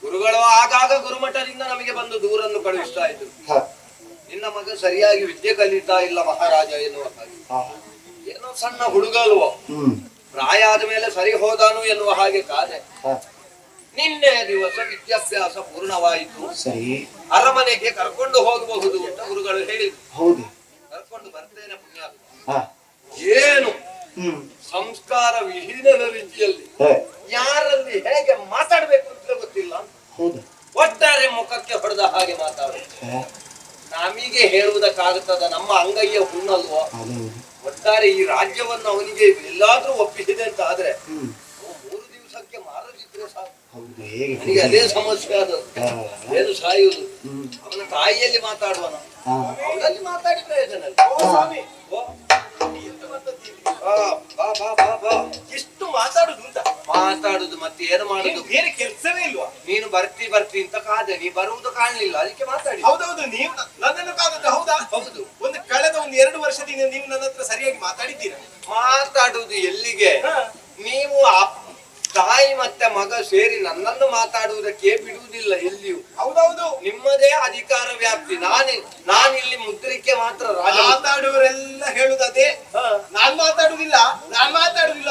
ಗುರುಗಳು ಆಗಾಗ ಗುರುಮಠದಿಂದ ನಮಗೆ ಬಂದು ದೂರನ್ನು ಕಳುಹಿಸ್ತಾ ಇದ್ರು. ನಿನ್ನ ಮಗ ಸರಿಯಾಗಿ ವಿದ್ಯೆ ಕಲಿತಾ ಇಲ್ಲ ಮಹಾರಾಜ ಎನ್ನುವ ಹಾಗೆ. ಏನೋ ಸಣ್ಣ ಹುಡುಗಲ್ವೋ, ಪ್ರಾಯ ಆದ ಮೇಲೆ ಸರಿ ಹೋದಾನು ಎನ್ನುವ ಹಾಗೆ ಕಾದೆ. ನಿನ್ನೆ ದಿವಸ ವಿದ್ಯಾಭ್ಯಾಸ ಪೂರ್ಣವಾಯಿತು, ಅರಮನೆಗೆ ಕರ್ಕೊಂಡು ಹೋಗಬಹುದು ಅಂತ ಗುರುಗಳು ಹೇಳಿದ್ರು. ಕರ್ಕೊಂಡು ಬರ್ತೇನೆ ಪುಣ್ಯಾತ್ಮ. ಏನು ಸಂಸ್ಕಾರ ವಿಹೀನದ ರೀತಿಯಲ್ಲಿ ಯಾರಲ್ಲಿ ಹೇಗೆ ಮಾತಾಡ್ಬೇಕು ಅಂತ ಗೊತ್ತಿಲ್ಲ. ಒಟ್ಟಾರೆ ಮುಖಕ್ಕೆ ಹೊಡೆದ ಹಾಗೆ ಮಾತಾಡುದು ನಮಗೆ ಹೇಳುವುದಕ್ಕಾಗುತ್ತದ? ನಮ್ಮ ಅಂಗೈಯ ಹುಣ್ಣಲ್ವೋ? ಒಟ್ಟಾರೆ ಈ ರಾಜ್ಯವನ್ನು ಅವನಿಗೆ ಎಲ್ಲಾದ್ರೂ ಒಪ್ಪಿಸಿದೆ ಅಂತ ಆದ್ರೆ 3 ದಿವಸಕ್ಕೆ ಮಾರದಿದ್ರೆ ಸಾಕು. ನನಗೆ ಅದೇ ಸಮಸ್ಯೆ ಅದು. ಏನು ಸಾಯುವುದು? ಅವನ ತಾಯಿಯಲ್ಲಿ ಮಾತಾಡುವನ, ಅವನಲ್ಲಿ ಮಾತಾಡಿ ಪ್ರಯೋಜನ ಎಷ್ಟು ಮಾತಾಡುದು ಅಂತ. ಮಾತಾಡುದು ಮತ್ತೆ ಏನು ಮಾಡುದು? ಬೇರೆ ಕೆಲಸವೇ ಇಲ್ವಾ? ನೀನು ಬರ್ತಿ ಅಂತ ಕಾದೆ, ನೀ ಬರುವುದು ಕಾಣಲಿಲ್ಲ, ಅದಕ್ಕೆ ಮಾತಾಡಿ. ಹೌದೌದು, ನೀವು ನನ್ನನ್ನು ಕಾದದ್ದು ಹೌದಾ? ಹೌದು. ಕಳೆದ 2 ವರ್ಷದಿಂದ ನೀವು ನನ್ನ ಹತ್ರ ಸರಿಯಾಗಿ ಮಾತಾಡಿದ್ದೀರಾ? ಮಾತಾಡುದು ಎಲ್ಲಿಗೆ? ನೀವು ತಾಯಿ ಮತ್ತೆ ಮಗ ಸೇರಿ ನನ್ನನ್ನು ಮಾತಾಡುವುದಕ್ಕೆ ಬಿಡುವುದಿಲ್ಲ ಎಲ್ಲಿಯೂ. ಹೌದೌದು, ನಿಮ್ಮದೇ ಅಧಿಕಾರ ವ್ಯಾಪ್ತಿ. ನಾನಿಲ್ಲಿ ಮುದ್ರಿಕೆ ಮಾತ್ರ. ಮಾತಾಡುವರೆಲ್ಲ ಹೇಳುವುದೇ ನಾನ್ ಮಾತಾಡುದಿಲ್ಲ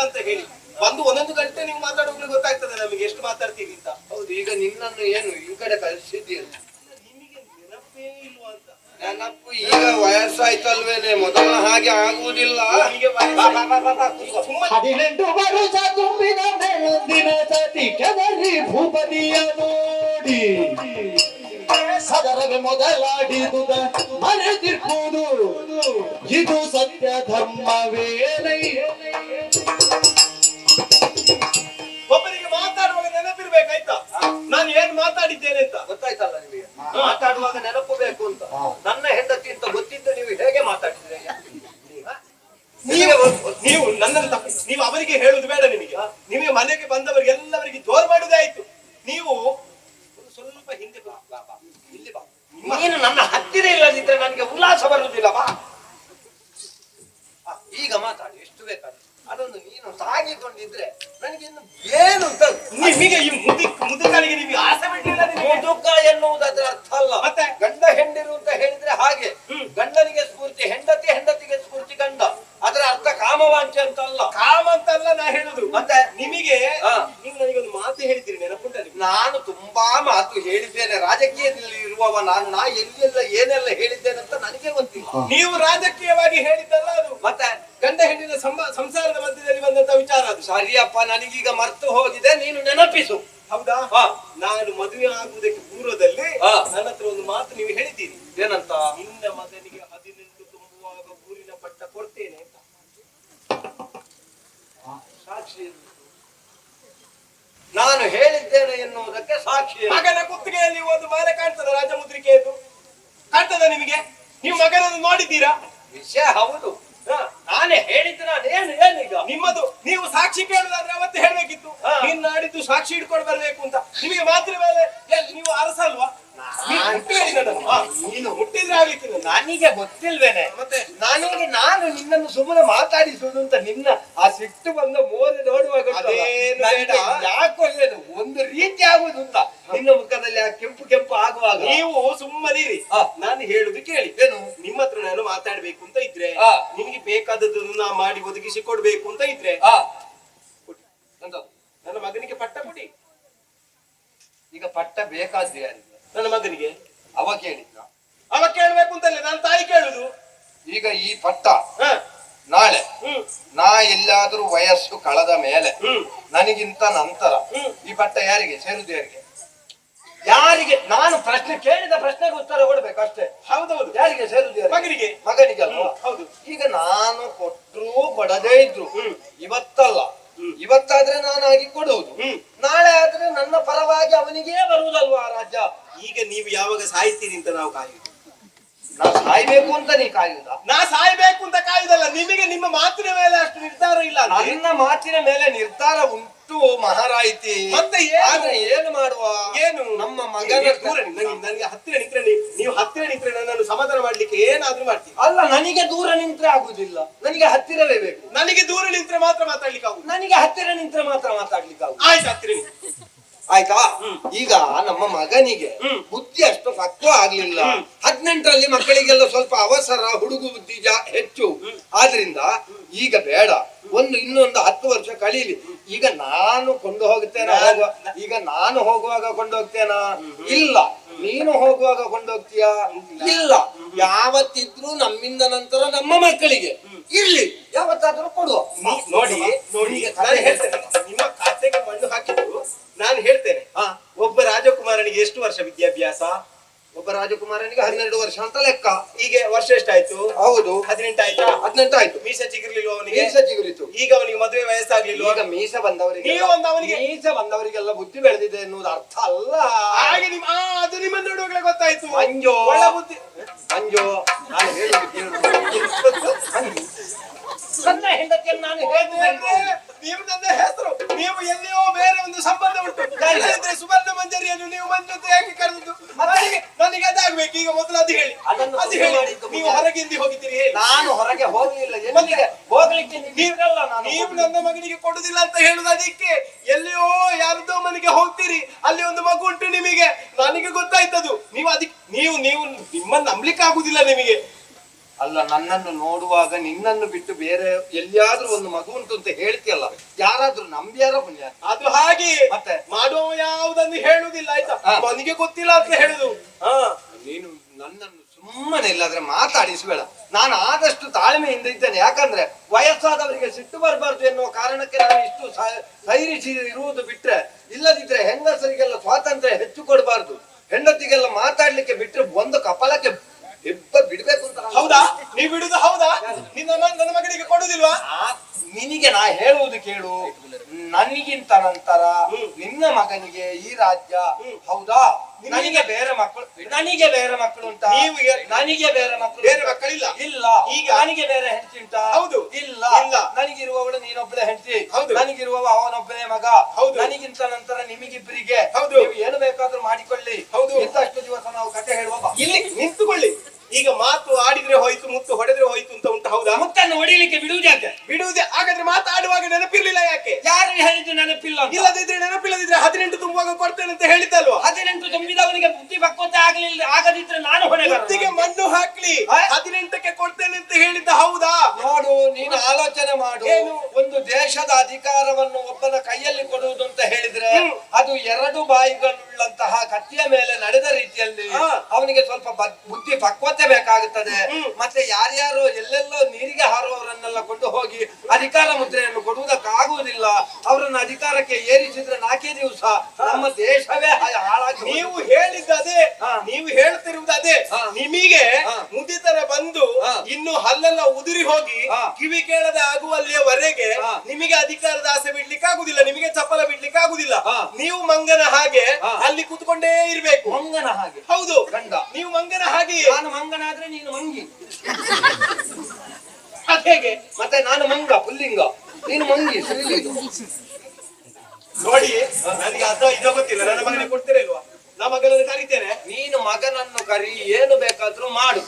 ಅಂತ ಹೇಳಿ ಒಂದು 1 ಗಂಟೆ ನೀವು ಮಾತಾಡುವಾಗ ಗೊತ್ತಾಗ್ತದೆ ನಮಗೆ ಎಷ್ಟು ಮಾತಾಡ್ತೀವಿ ಅಂತ. ಹೌದು. ಈಗ ನಿನ್ನನ್ನು ಏನು ಈ ಕಡೆ ಕಳಿಸಿದ್ದೀರಿ? ನಿಮಗೆ ನೆನಪೇ ಇಲ್ವಾ ಅಂತ. ನೆನಪು ಈಗ ವಯಸ್ಸಾಯ್ತಲ್ವೇನೆ, ಮೊದಲ ಹಾಗೆ ಆಗುವುದಿಲ್ಲ. 18 ವರ್ಷ ತುಂಬಿದ ಮೇಳೊಂದಿನ ಸತಿ ಕೆದರಿ ಭೂಪತಿಯ ನೋಡಿ ಸದರವೇ ಮೊದಲಾಡಿದುದ ಮರೆತಿರ್ಬೋದು. ಇದು ಸತ್ಯ ಧರ್ಮವೇನೈ. ಒಬ್ಬರಿಗೆ ಮಾತಾಡುವಾಗ ನೆನಪಿರ್ಬೇಕಾಯ್ತಾ ನಾನು ಏನ್ ಮಾತಾಡಿದ್ದೇನೆ ಅಂತ? ಗೊತ್ತಾಯ್ತಲ್ಲ ನಿಮಗೆ? ಮಾತಾಡುವಾಗ ನೆನಪು ಬೇಕು ಅಂತ. ನನ್ನ ಹೆಂಡತಿ ಅಂತ ಗೊತ್ತಿದ್ದು ನೀವು ಹೇಗೆ ಮಾತಾಡಿದ್ರೆ? ನೀವು ನನ್ನನ್ನು ತಪ್ಪಿಸಿ ನೀವು ಅವರಿಗೆ ಹೇಳುದು ಬೇಡ. ನಿಮಗೆ ಮನೆಗೆ ಬಂದವರಿಗೆ ಎಲ್ಲವರಿಗೆ ಜೋರು ಮಾಡುವುದೇ ಆಯ್ತು. ನೀವು ಸ್ವಲ್ಪ ಹಿಂದೆ ಇಲ್ಲಿ ಬಾ. ನೀನು ನನ್ನ ಹತ್ತಿರ ಇಲ್ಲದಿದ್ರೆ ನನಗೆ ಉಲ್ಲಾಸ ಬರುವುದಿಲ್ಲ. ಬಾ ಈಗ ಮಾತಾಡಿ, ಎಷ್ಟು ಬೇಕಾದ್ರೆ. ಅದೊಂದು ನೀನು ಸಾಗಿಕೊಂಡಿದ್ರೆ ನನಗಿನ್ನು ಏನು ಅಂತ. ನಿಮಗೆ ಈ ಮುದುಕನಿಗೆ ನಿಮಗೆ ಆಸೆ ಬಿಟ್ಟಿಲ್ಲ. ಮುದುಕ ಎನ್ನುವುದು ಅದರ ಅರ್ಥ ಅಲ್ಲ. ಮತ್ತೆ ಗಂಡ ಹೆಂಡಿರು ಅಂತ ಹೇಳಿದ್ರೆ ಹಾಗೆ. ಗಂಡನಿಗೆ ಸ್ಫೂರ್ತಿ ಹೆಂಡತಿ, ಹೆಂಡತಿಗೆ ಸ್ಫೂರ್ತಿ ಗಂಡ. ಅದರ ಅರ್ಥ ಕಾಮವಾಂಚೆ ಅಂತ ಅಲ್ಲ. ಕಾಮ ಅಂತಲ್ಲ ನಾ ಹೇಳುದು. ಮತ್ತೆ ನಿಮಗೆ ನೀವು ನನಗೊಂದು ಮಾತು ಹೇಳಿದ್ದೀರಿ, ನೆನಪುಂಟ? ನಾನು ತುಂಬಾ ಮಾತು ಹೇಳಿದ್ದೇನೆ. ರಾಜಕೀಯದಲ್ಲಿ ಇರುವವ ನಾ ಎಲ್ಲೆಲ್ಲ ಏನೆಲ್ಲ ಹೇಳಿದ್ದೇನೆ ಅಂತ ನನಗೆ ಗೊತ್ತಿಲ್ಲ. ನೀವು ರಾಜಕೀಯವಾಗಿ ಹೇಳಿದ್ದಲ್ಲ ಅದು. ಮತ್ತೆ ಗಂಡ ಹೆಣ್ಣಿನ ಸಂಸಾರದ ಮಧ್ಯದಲ್ಲಿ ಬಂದಂತ ವಿಚಾರ ಅದು. ಸರಿಯಪ್ಪ, ನನಗೀಗ ಮರ್ತು ಹೋಗಿದೆ, ನೀನು ನೆನಪಿಸು. ಹೌದಾ? ನಾನು ಮದುವೆ ಆಗುವುದಕ್ಕೆ ಪೂರ್ವದಲ್ಲಿ ನನ್ನ ಹತ್ರ ಒಂದು ಮಾತು ನೀವು ಹೇಳಿದ್ದೀರಿ. ಏನಂತ? ನಿನ್ನ ಮಗನಿಗೆ 18 ತುಂಬುವಾಗ ಊರಿನ ಪಟ್ಟ ಕೊಡ್ತೇನೆ ಅಂತ. ಸಾಕ್ಷಿ ನಾನು ಹೇಳಿದ್ದೇನೆ ಎನ್ನುವುದಕ್ಕೆ ಸಾಕ್ಷಿ. ಮಗನ ಕುತ್ತಿಗೆಯಲ್ಲಿ ಒಂದು ಮಾಲೆ ಕಾಣ್ತದ, ರಾಜಮುದ್ರಿಕೆಯದು ಕಾಣ್ತದ ನಿಮಗೆ? ನೀವು ಮಗನನ್ನು ನೋಡಿದ್ದೀರಾ? ವಿಷಯ ಹೌದು, ನಾನೇ ಹೇಳಿದ್ದು. ಏನೀಗ ನಿಮ್ಮದು ನೀವು ಸಾಕ್ಷಿ ಕೇಳುದಾದ್ರೆ ಅವತ್ತೇ ಹೇಳ್ಬೇಕಿತ್ತು. ನೀನ್ ನಾಡಿದ್ದು ಸಾಕ್ಷಿ ಹಿಡ್ಕೊಂಡು ಬರ್ಬೇಕು ಅಂತ. ನಿಮಗೆ ಮಾತ್ರ ಮೇಲೆ ನೀವು ಅರಸಲ್ವಾ? ನೀನು ಮುಟ್ಟಿದ್ರೆ ಆಗ್ಲಿಕ್ಕಿಲ್ಲ. ನನಗೆ ಗೊತ್ತಿಲ್ವೇನೆ ಮತ್ತೆ? ನಾನು ನಿನ್ನನ್ನು ಸುಮ್ಮನೆ ಮಾತಾಡಿಸುವುದು ಅಂತ ನಿನ್ನ ಆ ಸಿಟ್ಟು ಬಂದ ಮೋರೆ ನೋಡುವಾಗ ಯಾಕೋ ಏನು ಒಂದು ರೀತಿ ಆಗುದು ಅಂತ. ನಿನ್ನ ಮುಖದಲ್ಲಿ ಆ ಕೆಂಪು ಆಗುವಾಗ ನೀವು ಸುಮ್ಮನಿರಿ. ನಾನು ಹೇಳುದು ಕೇಳಿ. ಏನು? ನಿಮ್ಮ ಹತ್ರ ನಾನು ಮಾತಾಡ್ಬೇಕು ಅಂತ ಇದ್ರೆ, ನಿಮ್ಗೆ ಬೇಕಾದದ್ದನ್ನ ಮಾಡಿ ಒದಗಿಸಿ ಕೊಡ್ಬೇಕು ಅಂತ ಇದ್ರೆ ನನ್ನ ಮಗನಿಗೆ ಪಟ್ಟ ಕೊಡಿ. ಈಗ ಪಟ್ಟ ಬೇಕಾದ್ರೆ ಯಾರಿಗೆ? ನನ್ನ ಮಗನಿಗೆ. ಅವ ಕೇಳಿದ್ದ? ಅವ ಕೇಳ್ಬೇಕು ಅಂತಲ್ಲ, ನಾನು ತಾಯಿ ಕೇಳುದು. ಈಗ ಈ ಪಟ್ಟ ನಾಳೆ ನಾ ಎಲ್ಲಾದ್ರೂ ವಯಸ್ಸು ಕಳೆದ ಮೇಲೆ ನನಗಿಂತ ನಂತರ ಈ ಪಟ್ಟ ಯಾರಿಗೆ ಸೇರುದು? ಯಾರಿಗೆ? ನಾನು ಪ್ರಶ್ನೆ ಕೇಳಿದ ಪ್ರಶ್ನೆಗೆ ಉತ್ತರ ಕೊಡ್ಬೇಕು ಅಷ್ಟೇ. ಹೌದೌದು. ಯಾರಿಗೆ ಸೇರುದು? ಮಗನಿಗೆ. ಮಗನಿಗಲ್ವಾ? ಹೌದು. ಈಗ ನಾನು ಕೊಟ್ಟರು ಕೊಡದೇ ಇದ್ರು ಇವತ್ತಲ್ಲ, ಇವತ್ತಾದ್ರೆ ನಾನಾಗಿ ಕೊಡುವುದು, ನಾಳೆ ಆದ್ರೆ ನನ್ನ ಪರವಾಗಿ ಅವನಿಗೇ ಬರುವುದಲ್ವಾ ಆ ರಾಜ್ಯ. ಈಗ ನೀವು ಯಾವಾಗ ಸಾಯ್ತೀರಿ ಅಂತ ನಾವು ಕಾಯುದು. ನಾ ಸಾಯ್ಬೇಕು ಅಂತ ನೀ ಕಾಯುದ? ನಾ ಸಾಯ್ಬೇಕು ಅಂತ ಕಾಯುದಲ್ಲ. ನಿಮಗೆ ನಿಮ್ಮ ಮಾತಿನ ಮೇಲೆ ಅಷ್ಟು ನಿರ್ಧಾರ ಇಲ್ಲ. ನನ್ನ ಮಾತಿನ ಮೇಲೆ ನಿರ್ಧಾರ ಉಂಟು ಅಷ್ಟು ಮಹಾರಾಯಿತಿ. ಮತ್ತೆ ಏನು? ಆದ್ರೆ ಏನು ಮಾಡುವ? ಏನು ನಮ್ಮ ಮಗನ ದೂರ ನನಗೆ ಹತ್ತಿರ ನಿಂತ್ರೆ ನೀವು ಹತ್ತಿರ ನಿಂತ್ರೆ ನನ್ನನ್ನು ಸಮಾಧಾನ ಮಾಡ್ಲಿಕ್ಕೆ ಏನಾದ್ರೂ ಮಾಡ್ತೀನಿ. ಅಲ್ಲ, ನನಗೆ ದೂರ ನಿಂತ್ರೆ ಆಗುದಿಲ್ಲ, ನನಗೆ ಹತ್ತಿರವೇ ಬೇಕು. ನನಗೆ ದೂರ ನಿಂತ್ರೆ ಮಾತ್ರ ಮಾತಾಡ್ಲಿಕ್ಕೆ ಆಗುದು. ನನಗೆ ಹತ್ತಿರ ನಿಂತ್ರೆ ಮಾತ್ರ ಮಾತಾಡ್ಲಿಕ್ಕೆ ಆಗುದು. ಆಯ್ತು, ಹತ್ತಿರ ಆಯ್ತಾ? ಈಗ ನಮ್ಮ ಮಗನಿಗೆ ಬುದ್ಧಿ ಅಷ್ಟು ಪಕ್ವ ಆಗ್ಲಿಲ್ಲ. 18ರಲ್ಲಿ ಮಕ್ಕಳಿಗೆಲ್ಲ ಸ್ವಲ್ಪ ಅವಸರ, ಹುಡುಗು ಬುದ್ಧಿ ಹೆಚ್ಚು. ಆದ್ರಿಂದ ಈಗ ಬೇಡ, ಇನ್ನೊಂದು 10 ವರ್ಷ ಕಳೀಲಿ. ಈಗ ನಾನು ಕೊಂಡು ಹೋಗ್ತೇನೆ, ಈಗ ನಾನು ಹೋಗುವಾಗ ಕೊಂಡು ಹೋಗ್ತೇನಾ? ಇಲ್ಲ. ನೀನು ಹೋಗುವಾಗ ಕೊಂಡೋಗ್ತೀಯಾ? ಇಲ್ಲ. ಯಾವತ್ತಿದ್ರು ನಮ್ಮಿಂದ ನಂತರ ನಮ್ಮ ಮಕ್ಕಳಿಗೆ ಇರ್ಲಿ, ಯಾವತ್ತಾದ್ರೂ ಕೊಡುವ. ನೋಡಿ ನಾನು ಹೇಳ್ತೇನೆ, ನಿಮ್ಮ ಖಾತೆಗೆ ಮಣ್ಣು ಹಾಕಿದ್ರು ನಾನು ಹೇಳ್ತೇನೆ. ಒಬ್ಬ ರಾಜಕುಮಾರನಿಗೆ ಎಷ್ಟು ವರ್ಷ ವಿದ್ಯಾಭ್ಯಾಸ? ಒಬ್ಬ ರಾಜಕುಮಾರನಿಗೆ 12 ವರ್ಷ ಅಂತ ಲೆಕ್ಕ. ಈಗ ವರ್ಷ ಎಷ್ಟಾಯ್ತು? ಹೌದು, 18 ಆಯ್ತಾ? 18 ಆಯ್ತು. ಮೀಸೆ ಚಿಗುರ್ಲಿಲ್ವ ಅವನಿಗೆ? ಮೀಸೆ ಚಿಗುರಿತು. ಈಗ ಅವನಿಗೆ ಮದುವೆ ವಯಸ್ಸಾಗ್ಲಿಲ್ವ? ಈಗ ಮೀಸೆ ಬಂದವರಿಗೆ, ಮೀಸೆ ಬಂದವರಿಗೆಲ್ಲ ಬುದ್ಧಿ ಬೆಳೆದಿದೆ ಎನ್ನುವುದು ಅರ್ಥ ಅಲ್ಲ. ಹಾಗೆ ಅದು ನಿಮ್ಮ ನೋಡುವಾಗಲೇ ಗೊತ್ತಾಯ್ತು. ಮಂಜು, ಒಳ್ಳೆ ಬುದ್ಧಿ. ಮಂಜು, ನಾನು ಹೇಳುವುದು ಕೇಳು. ನನ್ನ ಹೆಂಡತಿಯನ್ನು ನಾನು ಹೇಳ್ತೇನೆ. ನೀವು ನನ್ನ ಹೆಸರು, ನೀವು ಎಲ್ಲಿಯೋ ಬೇರೆ ಒಂದು ಸಂಬಂಧ ಉಂಟು. ಸುವರ್ಣ ಮಂಜರಿಯನ್ನು ನೀವು ಮಂಜು ಯಾಕೆ ಕರೆದದ್ದು? ನನಗೆ ಅದಾಗ್ಬೇಕು. ಈಗ ಮೊದಲು ಅದು ಹೇಳಿ, ಅದು ಹೇಳಿ. ನೀವು ಹೊರಗಿಂದ ಹೋಗಿದ್ದೀರಿ ಹೇಳಿ. ನಾನು ಹೊರಗೆ ಹೋಗ್ಲಿಲ್ಲ, ಹೋಗ್ಲಿಕ್ಕೆ ನೀವು ನನ್ನ ಮಗನಿಗೆ ಕೊಡುದಿಲ್ಲ ಅಂತ ಹೇಳುದು ಅದಕ್ಕೆ. ಎಲ್ಲಿಯೋ ಯಾರದೋ ಮನೆಗೆ ಹೋಗ್ತೀರಿ, ಅಲ್ಲಿ ಒಂದು ಮಗು ಉಂಟು ನಿಮಗೆ. ನನಗೆ ಗೊತ್ತಾಯ್ತದು. ನೀವು ಅದಕ್ಕೆ ನೀವು ನಿಮ್ಮನ್ನು ನಂಬಲಿಕ್ಕೆ ಆಗುದಿಲ್ಲ ನಿಮಗೆ. ಅಲ್ಲ, ನನ್ನನ್ನು ನೋಡುವಾಗ ನಿನ್ನನ್ನು ಬಿಟ್ಟು ಬೇರೆ ಎಲ್ಲಿಯಾದ್ರೂ ಒಂದು ಮಗು ಉಂಟು ಅಂತ ಹೇಳ್ತಿಯಲ್ಲ, ಯಾರಾದ್ರೂ ನಂಬಿಯಾರ ಪುಣ್ಯ? ಅದು ಹಾಗೆ ಮತ್ತೆ ಮಾಡುವ ಯಾವುದನ್ನು ಹೇಳುದಿಲ್ಲ, ಆಯ್ತಾ? ನನಗೆ ಗೊತ್ತಿಲ್ಲ ಅಂತ ಹೇಳುದು. ನೀನು ನನ್ನನ್ನು ಸುಮ್ಮನೆ ಇಲ್ಲಾದ್ರೆ ಮಾತಾಡಿಸಬೇಡ. ನಾನು ಆದಷ್ಟು ತಾಳ್ಮೆಯಿಂದ ಇದ್ದೇನೆ. ಯಾಕಂದ್ರೆ ವಯಸ್ಸಾದವರಿಗೆ ಸಿಟ್ಟು ಬರಬಾರ್ದು ಎನ್ನುವ ಕಾರಣಕ್ಕೆ ನಾನು ಇಷ್ಟು ಸೈರಿಸಿ ಇರುವುದು ಬಿಟ್ರೆ, ಇಲ್ಲದಿದ್ರೆ ಹೆಂಗಸರಿಗೆಲ್ಲ ಸ್ವಾತಂತ್ರ್ಯ ಹೆಚ್ಚು ಕೊಡಬಾರ್ದು. ಹೆಂಡತಿಗೆಲ್ಲ ಮಾತಾಡ್ಲಿಕ್ಕೆ ಬಿಟ್ರೆ ಒಂದು ಕಪಾಲಕ್ಕೆ ಬಿಡ್ಬೇಕು ಅಂತ. ಹೌದಾ? ನೀವು ಬಿಡುದು ಹೌದಾ? ನನ್ನ ಮಗನಿಗೆ ಕೊಡುದಿಲ್ವಾ? ನಿನಗೆ ನಾ ಹೇಳುವುದು ಕೇಳು. ನನಗಿಂತ ನಂತರ ನಿನ್ನ ಮಗನಿಗೆ ಈ ರಾಜ್ಯ. ಹೌದಾ? ನನಗೆ ಬೇರೆ ಮಕ್ಕಳು ಉಂಟಾ? ನನಗೆ ಬೇರೆ ಮಕ್ಕಳಿಲ್ಲ. ಇಲ್ಲ. ಈಗ ನನಗೆ ಬೇರೆ ಹೆಂಡತಿ ಉಂಟಾ? ಹೌದು. ಇಲ್ಲ. ನನಗಿರುವವಳು ನೀನೊಬ್ಬಳೆ ಹೆಂಡತಿ. ಹೌದು. ನನಗಿರುವವ ಅವನೊಬ್ಬನೇ ಮಗ. ಹೌದು. ನನಗಿಂತ ನಂತರ ನಿಮಗಿಬ್ಬರಿಗೆ ನೀವು ಏನು ಬೇಕಾದ್ರೂ ಮಾಡಿಕೊಳ್ಳಿ. ಹೌದು. ಇದ್ದಷ್ಟು ದಿವಸ ನಾವು ಕತೆ ಹೇಳುವ. ಇಲ್ಲಿ ನಿಂತುಕೊಳ್ಳಿ. ಈಗ ಮಾತು ಆಡಿದ್ರೆ ಹೋಯ್ತು, ಮುತ್ತು ಹೊಡೆದ್ರೆ ಹೋಯ್ತು ಅಂತ ಉಂಟು. ಹೌದಾ? ಮುತ್ತನ್ನು ಹೊಡಿಲಿಕ್ಕೆ ಬಿಡುವುದು ಯಾಕೆ? ಬಿಡುವುದೇ. ಹಾಗಾದ್ರೆ ಮಾತಾಡುವಾಗ ನೆನಪಿರ್ಲಿಲ್ಲ ಯಾಕೆ? ಯಾರು ಹೇಳಿದ್ದು ನೆನಪಿಲ್ಲ? ಇಲ್ಲದಿದ್ರೆ ನೆನಪಿಲ್ಲದಿದ್ರೆ 18 ತುಂಬುವಾಗ ಕೊಡ್ತೇನೆ ಅಂತ ಹೇಳಿದ್ದಲ್ವಾ? 18 ತುಂಬಿದವನಿಗೆ ಬುದ್ಧಿ ಪಕ್ವತೆ ಆಗದಿದ್ರೆ ನಾನು ಬುದ್ಧಿಗೆ ಮಣ್ಣು ಹಾಕ್ಲಿ. 18ಕ್ಕೆ ಕೊಡ್ತೇನೆ ಅಂತ ಹೇಳಿದ್ದ. ಹೌದಾ? ನೋಡು, ನೀನು ಆಲೋಚನೆ ಮಾಡು. ಒಂದು ದೇಶದ ಅಧಿಕಾರವನ್ನು ಒಬ್ಬನ ಕೈಯಲ್ಲಿ ಕೊಡುವುದು ಅಂತ ಹೇಳಿದ್ರೆ ಅದು 2 ಬಾಯಿಗಳುಳ್ಳಂತಹ ಕತ್ತಿಯ ಮೇಲೆ ನಡೆದ ರೀತಿಯಲ್ಲಿ ಅವನಿಗೆ ಸ್ವಲ್ಪ ಬುದ್ಧಿ ಪಕ್ವತೆ ಬೇಕಾಗುತ್ತದೆ. ಮತ್ತೆ ಯಾರ್ಯಾರು ಎಲ್ಲೆಲ್ಲೋ ನೀರಿಗೆ ಹಾರುವವರನ್ನೆಲ್ಲ ಕೊಂಡು ಹೋಗಿ ಅಧಿಕಾರ ಮುದ್ರೆಯನ್ನು ಕೊಡುವುದಕ್ಕಾಗುವುದಿಲ್ಲ. ಅವರನ್ನು ಅಧಿಕಾರಕ್ಕೆ ಏರಿಸಿದ್ರೆ 4 ದಿವಸ ನಮ್ಮ ದೇಶವೇ ಹಾಳಾಗಿ. ನೀವು ಹೇಳಿದ್ದದೇ, ನೀವು ಹೇಳ್ತಿರುವುದು ಅದೇ. ನಿಮಗೆ ಮುದಿತರ ಬಂದು ಇನ್ನು ಹಲ್ಲೆಲ್ಲ ಉದುರಿ ಹೋಗಿ ಕಿವಿ ಕೇಳದೆ ಆಗುವಲ್ಲಿಯವರೆಗೆ ನಿಮಗೆ ಅಧಿಕಾರದ ಆಸೆ ಬಿಡ್ಲಿಕ್ಕೆ ಆಗುದಿಲ್ಲ, ನಿಮಗೆ ಚಪ್ಪಲ ಬಿಡ್ಲಿಕ್ಕೆ ಆಗುದಿಲ್ಲ. ನೀವು ಮಂಗನ ಹಾಗೆ ಅಲ್ಲಿ ಕೂತ್ಕೊಂಡೇ ಇರ್ಬೇಕು. ಮಂಗನ ಹಾಗೆ? ಹೌದು, ಗಂಡ. ನೀವು ಮಂಗನ ಹಾಗೆ. ನಾನು ಮಂಗನಾದ್ರೆ ನೀನು ಮಂಗಿ. ಹೇಗೆ? ಮತ್ತೆ ನಾನು ಮಂಗ ಪುಲ್ಲಿಂಗ, ನೀನು ಮಂಗಿ ಸ್ತ್ರೀಲಿಂಗ. ನೋಡಿ, ನನಗೆ ಅದು ಇದು ಗೊತ್ತಿಲ್ಲ. ನನ್ನ ಮಗನಿಗೆ ಕೊಡ್ತೀರಾ ಇಲ್ವಾ? ನಾ ಮಗನನ್ನು ಕರಿತೇನೆ. ನೀನು ಮಗನನ್ನು ಕರಿ, ಏನು ಬೇಕಾದ್ರೂ ಮಾಡು.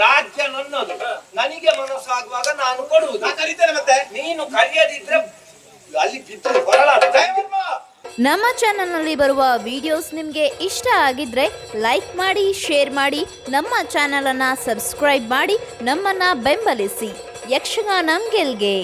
ರಾಜ್ಯ ನನ್ನದು. ನನಗೆ ಮನಸ್ಸಾಗುವಾಗ ನಾನು ಕೊಡುವುದು. ನಾ ಕರಿತೇನೆ. ಮತ್ತೆ ನೀನು ಕರೆಯದಿದ್ರೆ ಅಲ್ಲಿ ಬಿದ್ದು ಬರಲಾರ. ನಮ್ಮ ಚಾನಲ್ನಲ್ಲಿ ಬರುವ ವಿಡಿಯೋಸ್ ನಿಮಗೆ ಇಷ್ಟ ಆಗಿದ್ರೆ ಲೈಕ್ ಮಾಡಿ, ಶೇರ್ ಮಾಡಿ, ನಮ್ಮ ಚಾನಲನ್ನು ಸಬ್ಸ್ಕ್ರೈಬ್ ಮಾಡಿ ನಮ್ಮನ್ನು ಬೆಂಬಲಿಸಿ. ಯಕ್ಷಗಾನ ಗೆಲ್ಗೆ.